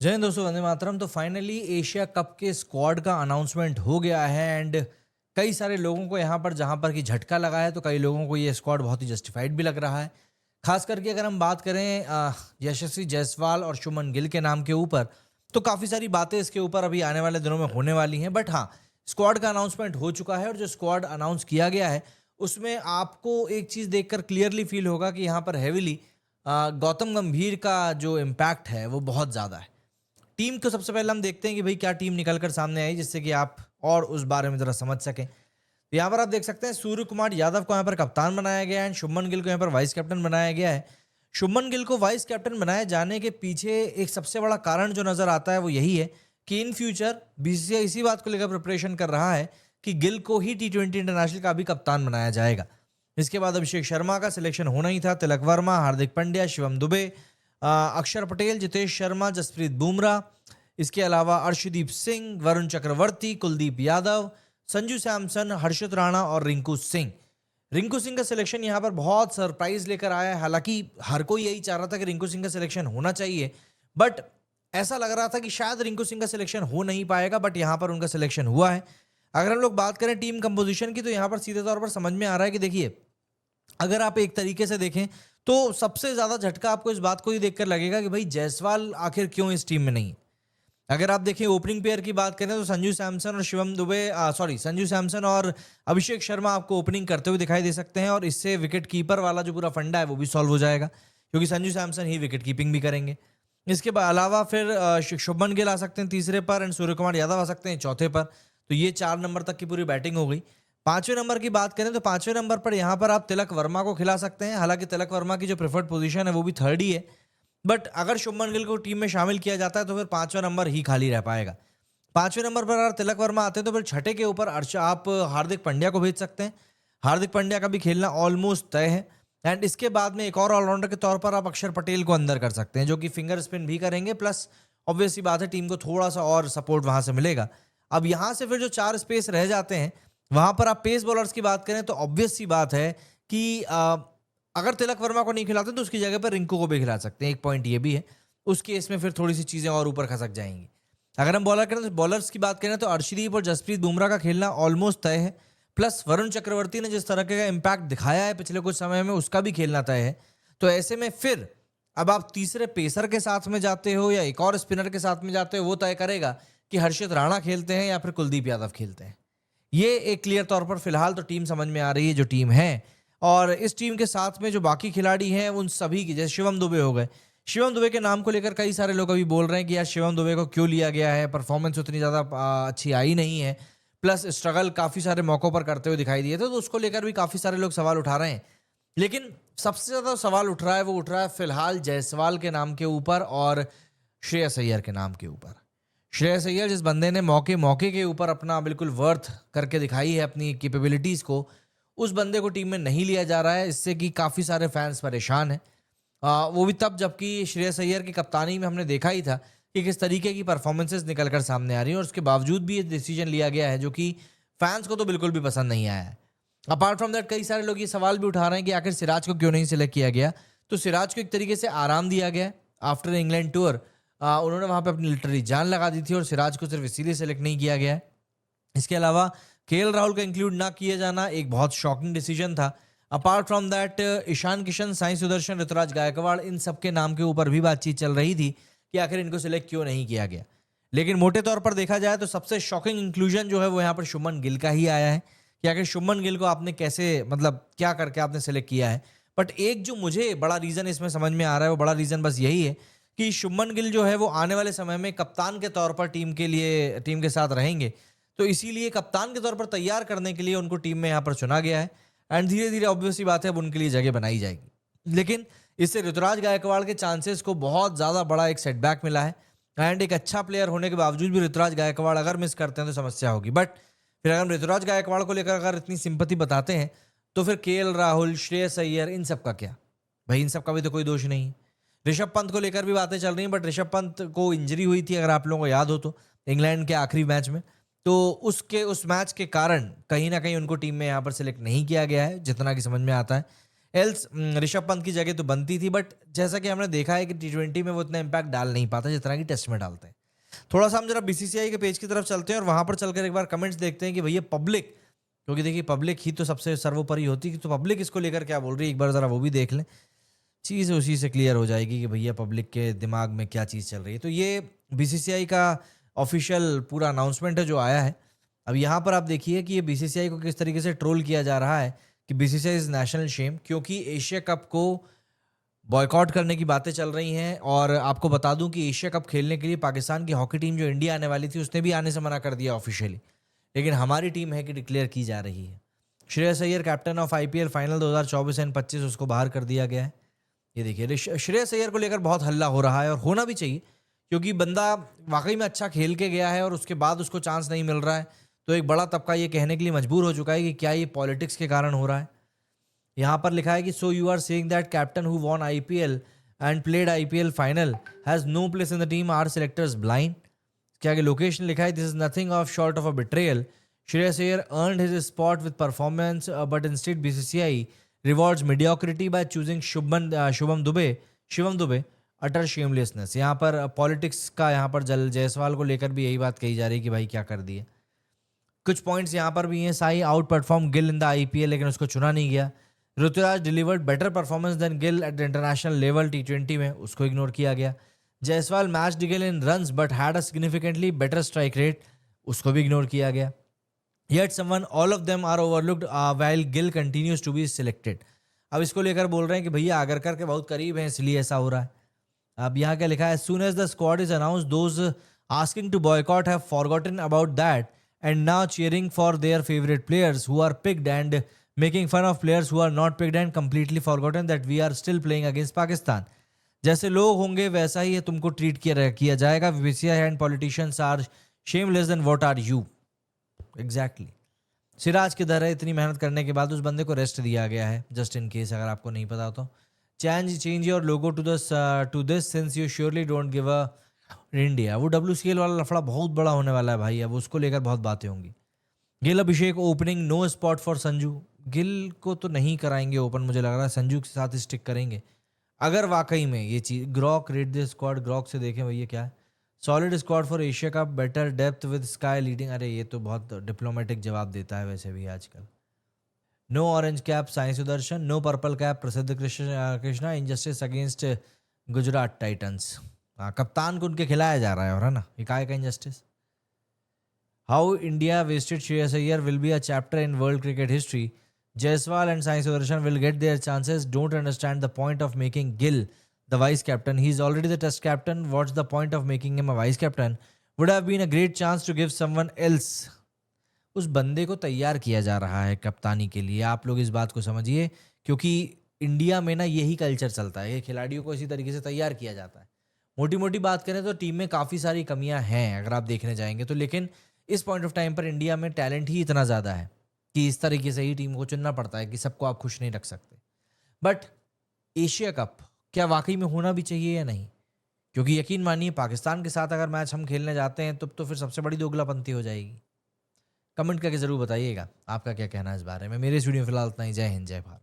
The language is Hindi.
जय हिंद दोस्तों, वंदे मातरम। तो फाइनली एशिया कप के स्क्वाड का अनाउंसमेंट हो गया है एंड कई सारे लोगों को यहाँ पर जहाँ पर कि झटका लगा है, तो कई लोगों को ये स्क्वाड बहुत ही जस्टिफाइड भी लग रहा है। खास करके अगर हम बात करें यशस्वी जायसवाल और शुभमन गिल के नाम के ऊपर, तो काफ़ी सारी बातें इसके ऊपर अभी आने वाले दिनों में होने वाली हैं। बट हाँ, स्क्वाड का अनाउंसमेंट हो चुका है और जो स्क्वाड अनाउंस किया गया है उसमें आपको एक चीज़ देखकर क्लियरली फील होगा कि यहाँ पर हैविली गौतम गंभीर का जो इम्पैक्ट है वो बहुत ज़्यादा है। टीम को सबसे पहले हम देखते हैं कि भाई क्या टीम निकल कर सामने आई, जिससे कि आप और उस बारे में जरा समझ सकें। तो यहाँ पर आप देख सकते हैं सूर्य कुमार यादव को यहाँ पर कप्तान बनाया गया है एंड शुभमन गिल को यहाँ पर वाइस कैप्टन बनाया गया है। शुभमन गिल को वाइस कैप्टन बनाए जाने के पीछे एक सबसे बड़ा कारण जो नजर आता है वो यही है कि इन फ्यूचर बीसीसीआई इसी बात को लेकर प्रिपरेशन कर रहा है कि गिल को ही T20 इंटरनेशनल का भी कप्तान बनाया जाएगा। इसके बाद अभिषेक शर्मा का सिलेक्शन होना ही था, तिलक वर्मा, हार्दिक पांड्या, शिवम दुबे, अक्षर पटेल, जितेश शर्मा, जसप्रीत बुमराह, इसके अलावा अर्शदीप सिंह, वरुण चक्रवर्ती, कुलदीप यादव, संजू सैमसन, हर्षित राणा और रिंकू सिंह। रिंकू सिंह का सिलेक्शन यहाँ पर बहुत सरप्राइज लेकर आया है। हालांकि हर कोई यही चाह रहा था कि रिंकू सिंह का सिलेक्शन होना चाहिए, बट ऐसा लग रहा था कि शायद रिंकू सिंह का सिलेक्शन हो नहीं पाएगा, बट यहाँ पर उनका सिलेक्शन हुआ है। अगर हम लोग बात करें टीम कंपोजिशन की, तो यहाँ पर सीधे तौर पर समझ में आ रहा है कि देखिए, अगर आप एक तरीके से देखें तो सबसे ज्यादा झटका आपको इस बात को ही देखकर लगेगा कि भाई जायसवाल आखिर क्यों इस टीम में नहीं है। अगर आप देखें ओपनिंग पेयर की बात करें तो संजू सैमसन और शिवम दुबे, संजू सैमसन और अभिषेक शर्मा आपको ओपनिंग करते हुए दिखाई दे सकते हैं और इससे विकेट कीपर वाला जो पूरा फंडा है वो भी सॉल्व हो जाएगा, क्योंकि संजू सैमसन ही विकेट कीपिंग भी करेंगे। इसके अलावा फिर शुभमन गिल आ सकते हैं तीसरे पर एंड सूर्य कुमार यादव आ सकते हैं चौथे पर। तो ये 4 नंबर तक की पूरी बैटिंग हो गई। 5वें नंबर की बात करें तो 5वें नंबर पर यहाँ पर आप तिलक वर्मा को खिला सकते हैं। हालांकि तिलक वर्मा की जो प्रेफर्ड पोजीशन है वो भी थर्ड ही है, बट अगर शुभमन गिल को टीम में शामिल किया जाता है तो फिर 5वां नंबर ही खाली रह पाएगा। 5वें नंबर पर अगर तिलक वर्मा आते हैं तो फिर छठे के ऊपर आप हार्दिक पांड्या को भेज सकते हैं। हार्दिक पांड्या का भी खेलना ऑलमोस्ट तय है एंड इसके बाद में एक और ऑलराउंडर के तौर पर आप अक्षर पटेल को अंदर कर सकते हैं, जो कि फिंगर स्पिन भी करेंगे, प्लस ऑब्वियस सी बात है टीम को थोड़ा सा और सपोर्ट वहां से मिलेगा। अब यहाँ से फिर जो 4 स्पेस रह जाते हैं वहां पर आप पेस बॉलर्स की बात करें तो ऑब्वियस सी बात है कि अगर तिलक वर्मा को नहीं खिलाते तो उसकी जगह पर रिंकू को भी खिला सकते हैं। एक पॉइंट ये भी है, उस केस में फिर थोड़ी सी चीजें और ऊपर खसक जाएंगी। अगर हम बॉलर करें तो बॉलर्स की बात करें तो अर्शदीप और जसप्रीत बुमराह का खेलना ऑलमोस्ट तय है, प्लस वरुण चक्रवर्ती ने जिस तरह का इम्पैक्ट दिखाया है पिछले कुछ समय में उसका भी खेलना तय है। तो ऐसे में फिर अब आप तीसरे पेसर के साथ में जाते हो या एक और स्पिनर के साथ में जाते हो, वो तय करेगा कि हर्षित राणा खेलते हैं या फिर कुलदीप यादव खेलते हैं। ये एक क्लियर तौर पर फिलहाल तो टीम समझ में आ रही है जो टीम है। और इस टीम के साथ में जो बाकी खिलाड़ी हैं उन सभी की, जैसे शिवम दुबे हो गए, शिवम दुबे के नाम को लेकर कई सारे लोग अभी बोल रहे हैं कि यार शिवम दुबे को क्यों लिया गया है, परफॉर्मेंस उतनी ज़्यादा अच्छी आई नहीं है, प्लस स्ट्रगल काफ़ी सारे मौक़ों पर करते हुए दिखाई दिए थे, तो उसको लेकर भी काफ़ी सारे लोग सवाल उठा रहे हैं। लेकिन सबसे ज़्यादा सवाल उठ रहा है वो उठ रहा है फिलहाल जायसवाल के नाम के ऊपर और श्रेयस अय्यर के नाम के ऊपर। श्रेयस अय्यर जिस बंदे ने मौके मौके के ऊपर अपना बिल्कुल वर्थ करके दिखाई है अपनी कैपेबिलिटीज़ को, उस बंदे को टीम में नहीं लिया जा रहा है, इससे कि काफ़ी सारे फैंस परेशान हैं। वो भी तब जबकि श्रेयस अय्यर की कप्तानी में हमने देखा ही था कि किस तरीके की परफॉर्मेंसेस निकल कर सामने आ रही हैं और उसके बावजूद भी ये डिसीजन लिया गया है जो कि फैंस को तो बिल्कुल भी पसंद नहीं आया है। अपार्ट फ्रॉम दैट कई सारे लोग ये सवाल भी उठा रहे हैं कि आखिर सिराज को क्यों नहीं सिलेक्ट किया गया। तो सिराज को एक तरीके से आराम दिया गया आफ्टर इंग्लैंड टूर। उन्होंने वहाँ पे अपनी लिटरली जान लगा दी थी और सिराज को सिर्फ इसीलिए सेलेक्ट नहीं किया गया है। इसके अलावा केएल राहुल का इंक्लूड ना किया जाना एक बहुत शॉकिंग डिसीजन था। Apart from that Ishan Kishan, Sai Sudarshan, Ruturaj Gaikwad, इन सब के नाम के ऊपर भी बातचीत चल रही थी कि आखिर इनको सिलेक्ट क्यों नहीं किया गया। लेकिन मोटे तौर पर देखा जाए तो सबसे शॉकिंग इंक्लूजन जो है वो यहाँ पर शुभमन गिल का ही आया है कि आखिर शुभमन गिल को आपने कैसे, मतलब क्या करके आपने सेलेक्ट किया है। बट एक जो मुझे बड़ा रीज़न इसमें समझ में आ रहा है वो बड़ा रीज़न बस यही है कि शुभमन गिल जो है वो आने वाले समय में कप्तान के तौर पर टीम के साथ रहेंगे। तो इसीलिए कप्तान के तौर पर तैयार करने के लिए उनको टीम में यहाँ पर चुना गया है एंड धीरे धीरे ऑब्वियसली बात है अब उनके लिए जगह बनाई जाएगी। लेकिन इससे ऋतुराज गायकवाड़ के चांसेस को बहुत ज़्यादा बड़ा एक सेटबैक मिला है एंड एक अच्छा प्लेयर होने के बावजूद भी ऋतुराज गायकवाड़ अगर मिस करते हैं तो समस्या होगी। बट फिर अगर हम ऋतुराज गायकवाड़ को लेकर अगर इतनी सिंपैथी बताते हैं तो फिर केएल राहुल, श्रेयस अय्यर, इन सब का क्या भाई, इन सब का भी तो कोई दोष नहीं है। ऋषभ पंत को लेकर भी बातें चल रही हैं, बट ऋषभ पंत को इंजरी हुई थी अगर आप लोगों को याद हो तो इंग्लैंड के आखिरी मैच में, तो उस मैच के कारण कहीं ना कहीं उनको टीम में यहाँ पर सिलेक्ट नहीं किया गया है जितना कि समझ में आता है। एल्स ऋषभ पंत की जगह तो बनती थी, बट जैसा कि हमने देखा है कि T20 में वो इतना इम्पैक्ट डाल नहीं पाता जितना कि टेस्ट में डालते हैं। थोड़ा सा हम जरा बीसीसीआई के पेज की तरफ चलते हैं और वहां पर चलकर एक बार कमेंट्स देखते हैं कि भैया पब्लिक, क्योंकि देखिए पब्लिक ही तो सबसे सर्वोपरि होती है, तो पब्लिक इसको लेकर क्या बोल रही है एक बार जरा वो भी देख लें। चीज़ उसी से क्लियर हो जाएगी कि भैया पब्लिक के दिमाग में क्या चीज़ चल रही है। तो ये बीसीसीआई का ऑफिशियल पूरा अनाउंसमेंट है जो आया है। अब यहाँ पर आप देखिए कि ये बीसीसीआई को किस तरीके से ट्रोल किया जा रहा है कि बीसीसीआई इज़ नेशनल शेम, क्योंकि एशिया कप को बॉयकॉट करने की बातें चल रही हैं। और आपको बता दूं कि एशिया कप खेलने के लिए पाकिस्तान की हॉकी टीम जो इंडिया आने वाली थी उसने भी आने से मना कर दिया ऑफिशियली, लेकिन हमारी टीम है कि डिक्लेयर की जा रही है। Shreyas Iyer captain of IPL final 2024 and 25 उसको बाहर कर दिया गया है। ये देखिए श्रेयस अय्यर को लेकर बहुत हल्ला हो रहा है और होना भी चाहिए, क्योंकि बंदा वाकई में अच्छा खेल के गया है और उसके बाद उसको चांस नहीं मिल रहा है। तो एक बड़ा तबका ये कहने के लिए मजबूर हो चुका है कि क्या ये पॉलिटिक्स के कारण हो रहा है। यहाँ पर लिखा है कि so you are saying that captain who won IPL and played IPL final has no place in the team, are selectors blind. क्या आगे लोकेशन लिखा है, this is nothing of short of a betrayal. Shreyas Iyer earned his spot with performance but instead BCCI rewards mediocrity by choosing Shivam Dube utter shamelessness. यहाँ पर पॉलिटिक्स का यहाँ पर जल जायसवाल को लेकर भी यही बात कही जा रही है कि भाई क्या कर दिए। कुछ पॉइंट्स यहाँ पर भी हैं, Sai outperform Gill in the IPL लेकिन उसको चुना नहीं गया। Ruturaj delivered better performance than Gill at the international level T20 में, उसको इग्नोर किया गया। Jaiswal match Gill in runs but had a significantly better strike rate, उसको भी इग्नोर किया गया। Yet someone all of them are overlooked while Gill continues to be selected. अब इसको लेकर बोल रहे हैं कि भैया आगरकर के बहुत करीब हैं इसलिए ऐसा हो रहा है। अब यहाँ क्या लिखा है, as soon as the squad is announced, those asking to boycott have forgotten about that and now cheering for their favorite players who are picked and making fun of players who are not picked and completely forgotten that we are still playing against Pakistan. जैसे लोग होंगे वैसा ही तुमको ट्रीट किया जाएगा। BCCI and politicians are shameless then what are you. Exactly. Siraj किधर है? इतनी मेहनत करने के बाद उस बंदे को रेस्ट दिया गया है, जस्ट इन केस अगर आपको नहीं पता तो। Change your logo to this since you surely don't give a India. वो WCL वाला लफड़ा बहुत बड़ा होने वाला है भाई, अब उसको लेकर बहुत बातें होंगी। Gill Abhishek opening, no spot for Sanju. Gill को तो नहीं कराएंगे ओपन, मुझे लग रहा है संजू के साथ स्टिक करेंगे अगर वाकई में ये चीज़। Grok rate the squad, Grok से देखें भैया क्या है। Solid squad for Asia cup, better depth with Sky leading. अरे ये तो बहुत डिप्लोमेटिक जवाब देता है वैसे भी आजकल। No orange cap Sai Sudarshan, no purple cap Prasidh Krishna, injustice against Gujarat Titans. हाँ, कप्तान को उनके खिलाया जा रहा है और है ना, ये काय का injustice. How India wasted Shreyas Iyer will be a chapter in world cricket history. Jaiswal and Sai Sudarshan will get their chances. Don't understand the point of making Gill the vice captain. He's already the test captain. What's the point of making him a vice captain? Would have been a great chance to give someone else. उस बंदे को तैयार किया जा रहा है कप्तानी के लिए, आप लोग इस बात को समझिए, क्योंकि इंडिया में ना यही कल्चर चलता है, ये खिलाड़ियों को इसी तरीके से तैयार किया जाता है। मोटी मोटी बात करें तो टीम में काफ़ी सारी कमियां हैं अगर आप देखने जाएंगे तो, लेकिन इस पॉइंट ऑफ टाइम पर इंडिया में टैलेंट ही इतना ज़्यादा है कि इस तरीके से ही टीम को चुनना पड़ता है कि सबको आप खुश नहीं रख सकते। बट एशिया कप क्या वाकई में होना भी चाहिए या नहीं? क्योंकि यकीन मानिए पाकिस्तान के साथ अगर मैच हम खेलने जाते हैं तो फिर सबसे बड़ी दोगलापंती हो जाएगी। कमेंट करके ज़रूर बताइएगा आपका क्या कहना है इस बारे में। मेरे इस वीडियो में फिलहाल इतना ही। जय हिंद, जय भारत।